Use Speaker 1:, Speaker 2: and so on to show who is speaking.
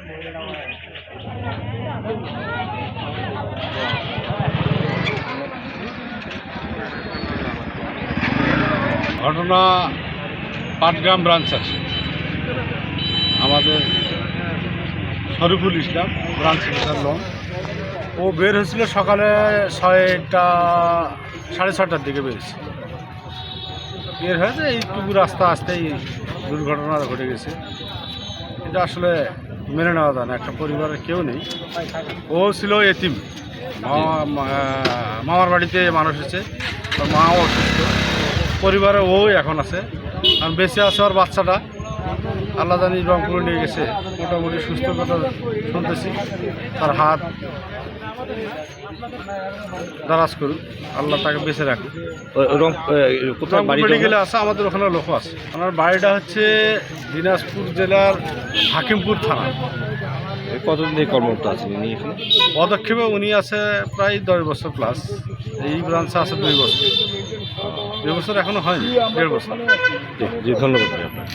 Speaker 1: ঘটনা পাটগ্রাম ব্রাঞ্চ আছে আমাদের Shariful Islam branch officer loan. ও বের হয়েছিল সকালে 6:30 দিকে বেরিয়েছে। বের হয়েছে এইটুকু রাস্তা আসতেই দুর্ঘটনা ঘটে গেছে। এটা আসলে মেনে নেওয়া যায় না, একটা পরিবারের কেউ নেই। ও ছিল এতিম, মামার বাড়িতে মানুষ এসেছে, ওর মাও অসুস্থ, পরিবারে ও এখন আছে। কারণ বেঁচে আছে ওর বাচ্চাটা, আল্লাহ জানি রংপুরে নিয়ে গেছে, মোটামুটি সুস্থ কথা শুনতেছি। তার হাত দারাজ করুক, আল্লাহ তাকে বেঁচে রাখুক। কোথাও মেডিকেলে আছে, আমাদের ওখানে লোক আছে। আমার বাড়িটা হচ্ছে দিনাজপুর জেলার হাকিমপুর থানা।
Speaker 2: কতদিন থেকে কর্মরত আছেন উনি এখানে?
Speaker 1: পদক্ষেপে উনি আছে প্রায় 10 বছর প্লাস। এই ব্রাঞ্চে আছে 2 বছর, 2 বছর এখনো হয়নি, 1.5 বছর।
Speaker 2: জি, ধন্যবাদ আপনার।